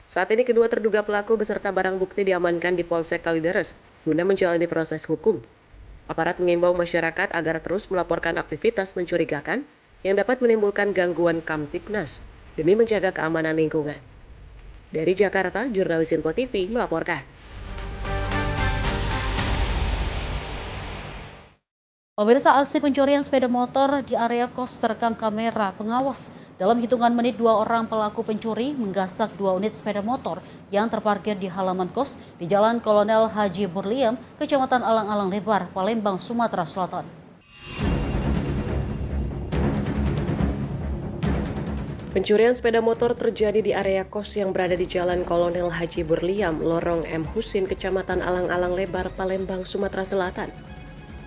Saat ini kedua terduga pelaku beserta barang bukti diamankan di Polsek Kalideres guna menjalani proses hukum. Aparat mengimbau masyarakat agar terus melaporkan aktivitas mencurigakan yang dapat menimbulkan gangguan Kamtibnas demi menjaga keamanan lingkungan. Dari Jakarta, jurnalis Info TV melaporkan. Pemirsa, aksi pencurian sepeda motor di area kos terekam kamera pengawas. Dalam hitungan menit, 2 orang pelaku pencuri menggasak 2 unit sepeda motor yang terparkir di halaman kos di Jalan Kolonel Haji Burliam, Kecamatan Alang-Alang Lebar, Palembang, Sumatera Selatan. Pencurian sepeda motor terjadi di area kos yang berada di Jalan Kolonel Haji Burliam, Lorong M. Husin, Kecamatan Alang-Alang Lebar, Palembang, Sumatera Selatan.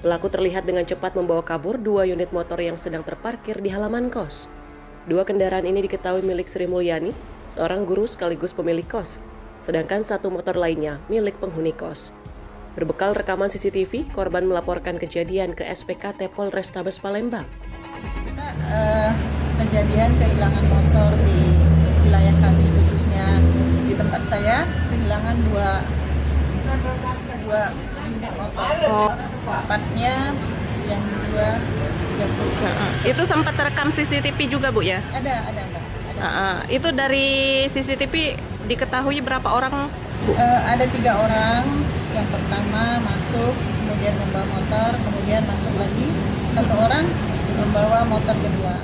Pelaku terlihat dengan cepat membawa kabur 2 unit motor yang sedang terparkir di halaman kos. 2 kendaraan ini diketahui milik Sri Mulyani, seorang guru sekaligus pemilik kos, sedangkan 1 motor lainnya milik penghuni kos. Berbekal rekaman CCTV, korban melaporkan kejadian ke SPKT Polrestabes Palembang. Kejadian kehilangan motor di wilayah kami, khususnya di tempat saya, kehilangan dua unit motor. Tepatnya yang 230. Itu sempat terekam CCTV juga, Bu, ya? Ada Mbak. Itu dari CCTV diketahui berapa orang, Bu? Ada 3 orang. Yang pertama masuk, kemudian membawa motor, kemudian masuk lagi 1 orang membawa motor kedua.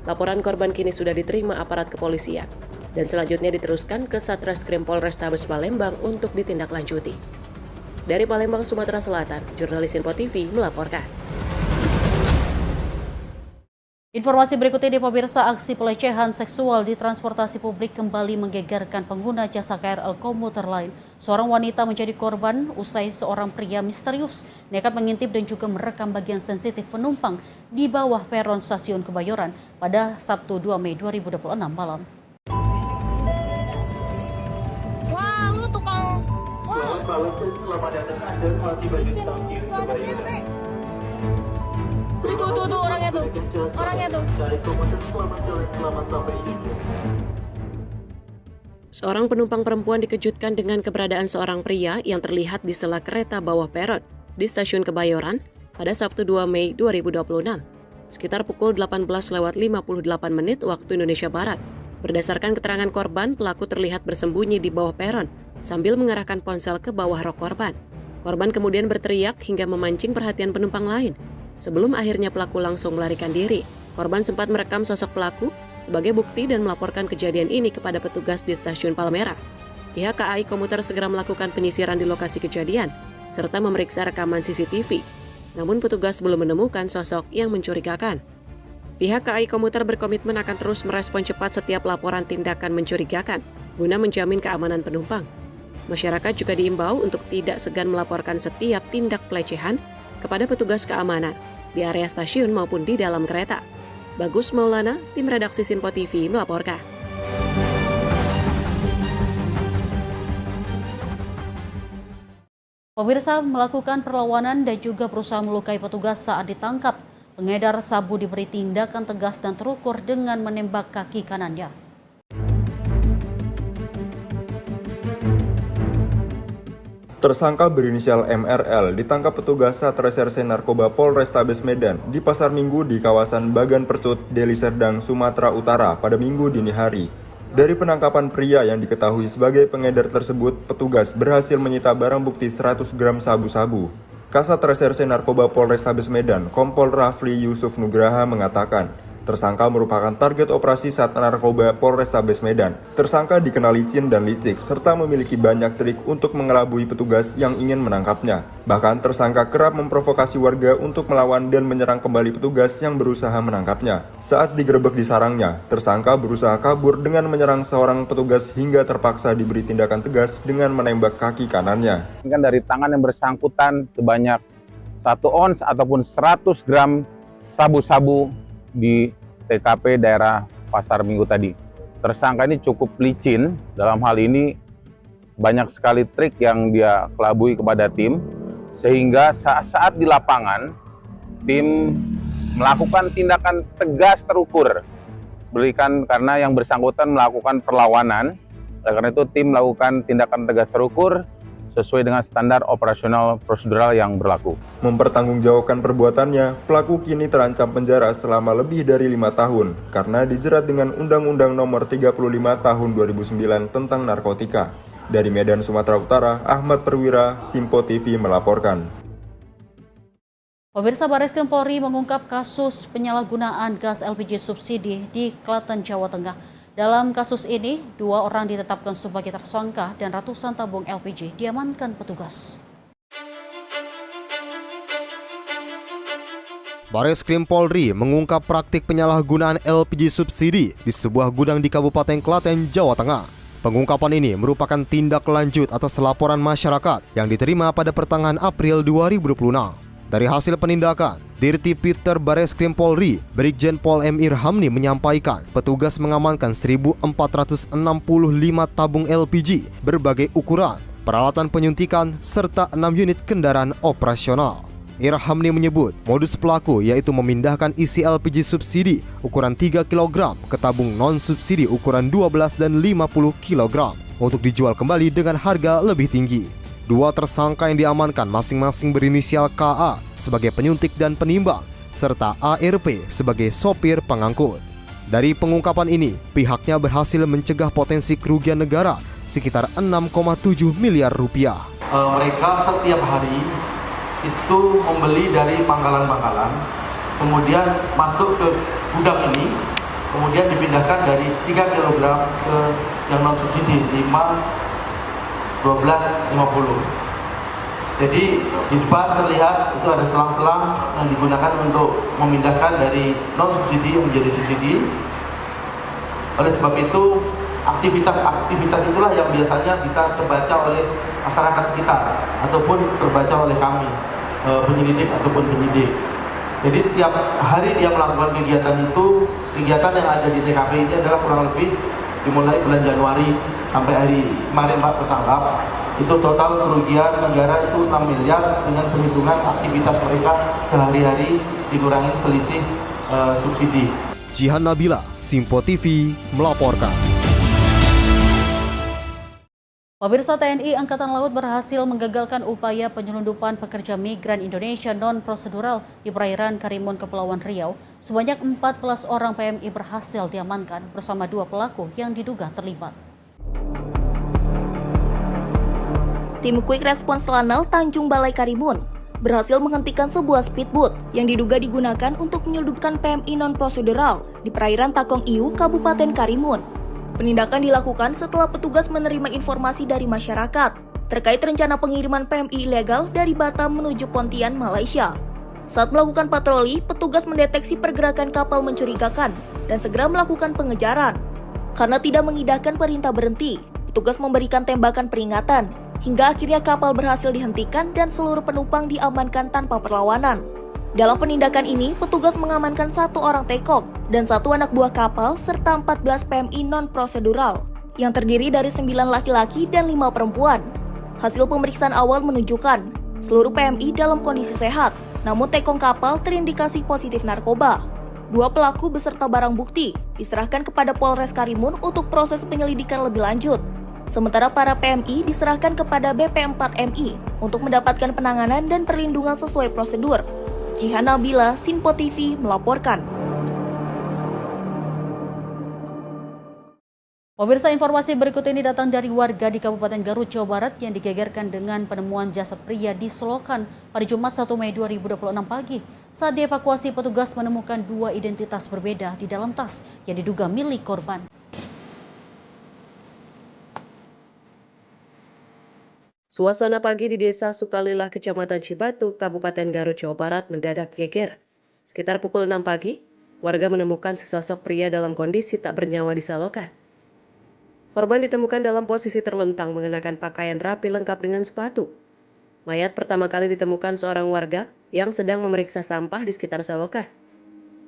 Laporan korban kini sudah diterima aparat kepolisian dan selanjutnya diteruskan ke Satreskrim Polrestabes Palembang untuk ditindaklanjuti. Dari Palembang, Sumatera Selatan, jurnalis Info TV melaporkan. Informasi berikutnya di pemirsa, aksi pelecehan seksual di transportasi publik kembali menggegerkan pengguna jasa KRL komuter lain. Seorang wanita menjadi korban usai seorang pria misterius nekat mengintip dan juga merekam bagian sensitif penumpang di bawah peron stasiun Kebayoran pada Sabtu 2 Mei 2026 malam. Wah, lu tukang. Selamat malam dan selamat datang Anda tiba di stasiun Kebayoran. Tuh orangnya tuh. Dari komuter selamat jalan selamat sampai tujuan. Seorang penumpang perempuan dikejutkan dengan keberadaan seorang pria yang terlihat di sela kereta bawah peron di stasiun Kebayoran pada Sabtu 2 Mei 2026, sekitar pukul 18:58 waktu Indonesia Barat. Berdasarkan keterangan korban, pelaku terlihat bersembunyi di bawah peron sambil mengarahkan ponsel ke bawah rok korban. Korban kemudian berteriak hingga memancing perhatian penumpang lain. Sebelum akhirnya pelaku langsung melarikan diri, korban sempat merekam sosok pelaku sebagai bukti dan melaporkan kejadian ini kepada petugas di stasiun Palmerah. Pihak KAI Komuter segera melakukan penyisiran di lokasi kejadian, serta memeriksa rekaman CCTV. Namun petugas belum menemukan sosok yang mencurigakan. Pihak KAI Komuter berkomitmen akan terus merespon cepat setiap laporan tindakan mencurigakan, guna menjamin keamanan penumpang. Masyarakat juga diimbau untuk tidak segan melaporkan setiap tindak pelecehan kepada petugas keamanan di area stasiun maupun di dalam kereta. Bagus Maulana, tim redaksi Info TV melaporkan. Pemirsa, melakukan perlawanan dan juga berusaha melukai petugas saat ditangkap. Pengedar sabu diberi tindakan tegas dan terukur dengan menembak kaki kanannya. Tersangka berinisial MRL ditangkap petugas Satreserse Narkoba Polrestabes Medan di Pasar Minggu di kawasan Bagan Percut, Deli Serdang, Sumatera Utara pada Minggu dini hari. Dari penangkapan pria yang diketahui sebagai pengedar tersebut, petugas berhasil menyita barang bukti 100 gram sabu-sabu. Kasat Reserse Narkoba Polrestabes Medan, Kompol Rafli Yusuf Nugraha mengatakan, tersangka merupakan target operasi Sat Narkoba Polrestabes Medan. Tersangka dikenal licin dan licik, serta memiliki banyak trik untuk mengelabui petugas yang ingin menangkapnya. Bahkan tersangka kerap memprovokasi warga untuk melawan dan menyerang kembali petugas yang berusaha menangkapnya. Saat digerebek di sarangnya, tersangka berusaha kabur dengan menyerang seorang petugas hingga terpaksa diberi tindakan tegas dengan menembak kaki kanannya. Ini kan dari tangan yang bersangkutan sebanyak 1 ons ataupun 100 gram sabu-sabu di TKP daerah Pasar Minggu tadi. Tersangka ini cukup licin, dalam hal ini banyak sekali trik yang dia kelabui kepada tim, sehingga saat di lapangan, tim melakukan tindakan tegas terukur. Karena yang bersangkutan melakukan perlawanan Karena itu tim melakukan tindakan tegas terukur sesuai dengan standar operasional prosedural yang berlaku. Mempertanggungjawabkan perbuatannya, pelaku kini terancam penjara selama lebih dari 5 tahun karena dijerat dengan Undang-Undang Nomor 35 Tahun 2009 tentang narkotika. Dari Medan, Sumatera Utara, Ahmad Perwira, Simpo TV melaporkan. Pemirsa, Barreskrim Polri mengungkap kasus penyalahgunaan gas LPG subsidi di Klaten, Jawa Tengah. Dalam kasus ini, 2 orang ditetapkan sebagai tersangka dan ratusan tabung LPG diamankan petugas. Barreskrim Polri mengungkap praktik penyalahgunaan LPG subsidi di sebuah gudang di Kabupaten Klaten, Jawa Tengah. Pengungkapan ini merupakan tindak lanjut atas laporan masyarakat yang diterima pada pertengahan April 2026. Dari hasil penindakan, Dirti Peter Barreskrim Polri, Brigjen Pol M. Irhamni menyampaikan petugas mengamankan 1.465 tabung LPG berbagai ukuran, peralatan penyuntikan, serta 6 unit kendaraan operasional. Irhamni menyebut modus pelaku yaitu memindahkan isi LPG subsidi ukuran 3 kg ke tabung non-subsidi ukuran 12 dan 50 kg untuk dijual kembali dengan harga lebih tinggi. 2 tersangka yang diamankan masing-masing berinisial KA sebagai penyuntik dan penimbang, serta ARP sebagai sopir pengangkut. Dari pengungkapan ini, pihaknya berhasil mencegah potensi kerugian negara sekitar 6,7 miliar rupiah. Mereka setiap hari itu membeli dari pangkalan-pangkalan, kemudian masuk ke gudang ini, kemudian dipindahkan dari 3 kg ke yang non-subsidi 12, 50. Jadi di depan terlihat itu ada selang-selang yang digunakan untuk memindahkan dari non-subsidi menjadi subsidi. Oleh sebab itu, aktivitas itulah yang biasanya bisa terbaca oleh masyarakat sekitar ataupun terbaca oleh kami, penyelidik ataupun penyidik. Jadi setiap hari dia melakukan kegiatan itu, kegiatan yang ada di TKP ini adalah kurang lebih dimulai bulan Januari sampai hari kemarin Pak tertangkap, itu total kerugian negara itu 6 miliar dengan perhitungan aktivitas mereka sehari-hari dikurangi selisih subsidi. Jihan Nabila, Simpo TV melaporkan. Pemirsa, TNI Angkatan Laut berhasil menggagalkan upaya penyelundupan pekerja migran Indonesia non-prosedural di perairan Karimun, Kepulauan Riau. Sebanyak 14 orang PMI berhasil diamankan bersama 2 pelaku yang diduga terlibat. Tim Quick Response Lanal Tanjung Balai Karimun berhasil menghentikan sebuah speedboat yang diduga digunakan untuk menyelundupkan PMI non-prosedural di perairan Takong Iu, Kabupaten Karimun. Penindakan dilakukan setelah petugas menerima informasi dari masyarakat terkait rencana pengiriman PMI ilegal dari Batam menuju Pontian, Malaysia. Saat melakukan patroli, petugas mendeteksi pergerakan kapal mencurigakan dan segera melakukan pengejaran. Karena tidak mengindahkan perintah berhenti, petugas memberikan tembakan peringatan hingga akhirnya kapal berhasil dihentikan dan seluruh penumpang diamankan tanpa perlawanan. Dalam penindakan ini, petugas mengamankan 1 orang tekok dan 1 anak buah kapal serta 14 PMI non-prosedural yang terdiri dari 9 laki-laki dan 5 perempuan. Hasil pemeriksaan awal menunjukkan seluruh PMI dalam kondisi sehat, namun tekong kapal terindikasi positif narkoba. 2 pelaku beserta barang bukti diserahkan kepada Polres Karimun untuk proses penyelidikan lebih lanjut. Sementara para PMI diserahkan kepada BP4MI untuk mendapatkan penanganan dan perlindungan sesuai prosedur. Jihan Nabila, Simpo TV melaporkan. Pemirsa, informasi berikut ini datang dari warga di Kabupaten Garut, Jawa Barat yang digegerkan dengan penemuan jasad pria di Selokan pada Jumat 1 Mei 2026 pagi. Saat dievakuasi, petugas menemukan 2 identitas berbeda di dalam tas yang diduga milik korban. Suasana pagi di Desa Sukalilah, Kecamatan Cibatu, Kabupaten Garut, Jawa Barat mendadak geger. Sekitar pukul 6 pagi, warga menemukan sesosok pria dalam kondisi tak bernyawa di Selokan. Korban ditemukan dalam posisi terlentang mengenakan pakaian rapi lengkap dengan sepatu. Mayat pertama kali ditemukan seorang warga yang sedang memeriksa sampah di sekitar Selokan.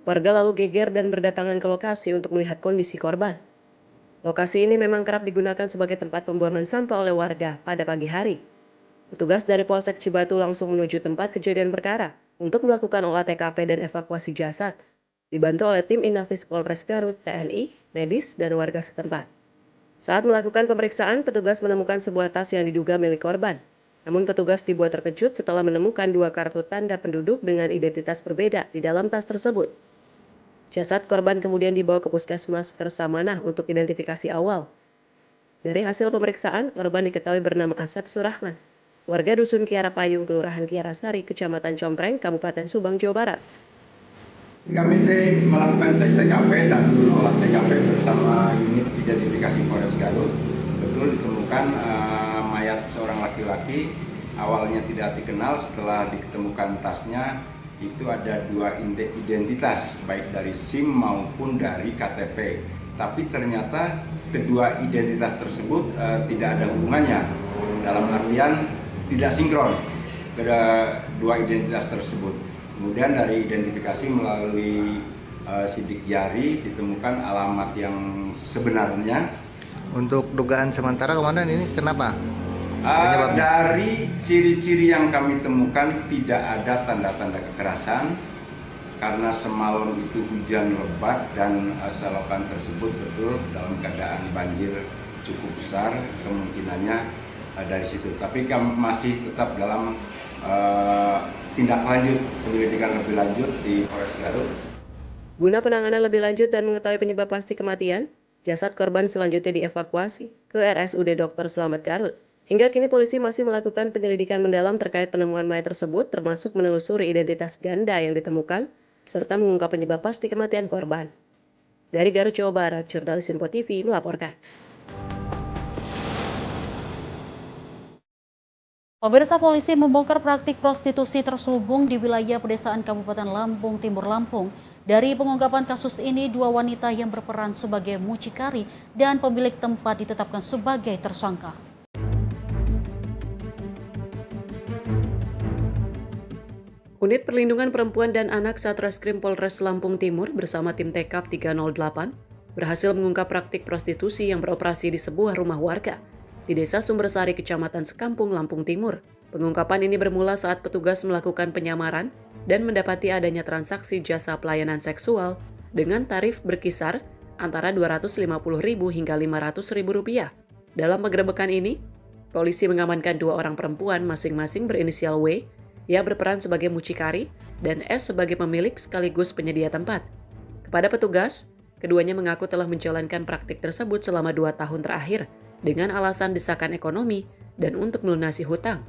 Warga lalu geger dan berdatangan ke lokasi untuk melihat kondisi korban. Lokasi ini memang kerap digunakan sebagai tempat pembuangan sampah oleh warga pada pagi hari. Petugas dari Polsek Cibatu langsung menuju tempat kejadian perkara untuk melakukan olah TKP dan evakuasi jasad, dibantu oleh tim Inafis Polres Garut, TNI, medis, dan warga setempat. Saat melakukan pemeriksaan, petugas menemukan sebuah tas yang diduga milik korban. Namun petugas dibuat terkejut setelah menemukan 2 kartu tanda penduduk dengan identitas berbeda di dalam tas tersebut. Jasad korban kemudian dibawa ke Puskesmas Kersamanah untuk identifikasi awal. Dari hasil pemeriksaan, korban diketahui bernama Asep Surahman, warga Dusun Kiara Payung, Kelurahan Kiara Sari, Kecamatan Compreng, Kabupaten Subang, Jawa Barat. Kami melakukan cek TKP dan olah TKP bersama unit identifikasi Polres Garut. Betul ditemukan mayat seorang laki-laki, awalnya tidak dikenal, setelah ditemukan tasnya itu ada 2 identitas, baik dari SIM maupun dari KTP. Tapi ternyata kedua identitas tersebut tidak ada hubungannya, dalam artian tidak sinkron kedua identitas tersebut. Kemudian dari identifikasi melalui sidik jari ditemukan alamat yang sebenarnya. Untuk dugaan sementara komandan ini kenapa? Dari ciri-ciri yang kami temukan tidak ada tanda-tanda kekerasan karena semalam itu hujan lebat dan selokan tersebut betul dalam keadaan banjir cukup besar, kemungkinannya dari situ. Tapi kami masih tetap dalam tindak lanjut penyelidikan lebih lanjut di Polres Garut. Guna penanganan lebih lanjut dan mengetahui penyebab pasti kematian, jasad korban selanjutnya dievakuasi ke RSUD Dr. Slamet Garut. Hingga kini polisi masih melakukan penyelidikan mendalam terkait penemuan mayat tersebut, termasuk menelusuri identitas ganda yang ditemukan, serta mengungkap penyebab pasti kematian korban. Dari Garut, Jawa Barat, Jurnalis Info TV melaporkan. Pemirsa, polisi membongkar praktik prostitusi terselubung di wilayah pedesaan Kabupaten Lampung Timur, Lampung. Dari pengungkapan kasus ini, 2 wanita yang berperan sebagai mucikari dan pemilik tempat ditetapkan sebagai tersangka. Unit Perlindungan Perempuan dan Anak Satreskrim Polres Lampung Timur bersama tim TKP 308 berhasil mengungkap praktik prostitusi yang beroperasi di sebuah rumah warga di Desa Sumbersari, Kecamatan Sekampung, Lampung Timur. Pengungkapan ini bermula saat petugas melakukan penyamaran dan mendapati adanya transaksi jasa pelayanan seksual dengan tarif berkisar antara Rp250.000 hingga Rp500.000. Dalam penggerebekan ini, polisi mengamankan 2 orang perempuan masing-masing berinisial W yang berperan sebagai mucikari dan S sebagai pemilik sekaligus penyedia tempat. Kepada petugas, keduanya mengaku telah menjalankan praktik tersebut selama 2 tahun terakhir dengan alasan desakan ekonomi dan untuk melunasi hutang.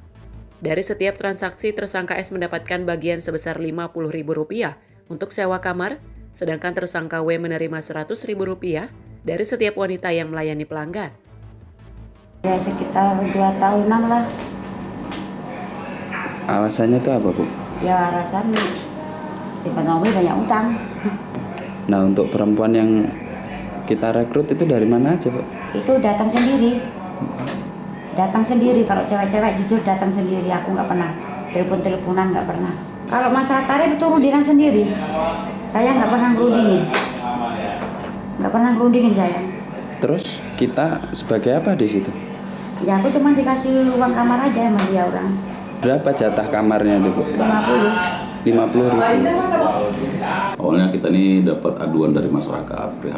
Dari setiap transaksi, tersangka S mendapatkan bagian sebesar Rp50.000 untuk sewa kamar, sedangkan tersangka W menerima Rp100.000 dari setiap wanita yang melayani pelanggan. Ya sekitar 2 tahunan lah. Alasannya itu apa, Bu? Ya alasan ekonomi banyak utang. Nah, untuk perempuan yang kita rekrut itu dari mana aja, Bu? Itu datang sendiri. Datang sendiri, kalau cewek-cewek jujur datang sendiri. Aku nggak pernah telepon-teleponan, nggak pernah. Kalau masalah tarif itu rundingan sendiri. Saya nggak pernah ngerundingin. Nggak pernah ngerundingin saya. Terus kita sebagai apa di situ? Ya aku cuma dikasih uang kamar aja sama dia orang. Berapa jatah kamarnya itu, Bu? 50.000. Rp50.000. Awalnya kita ini dapat aduan dari masyarakat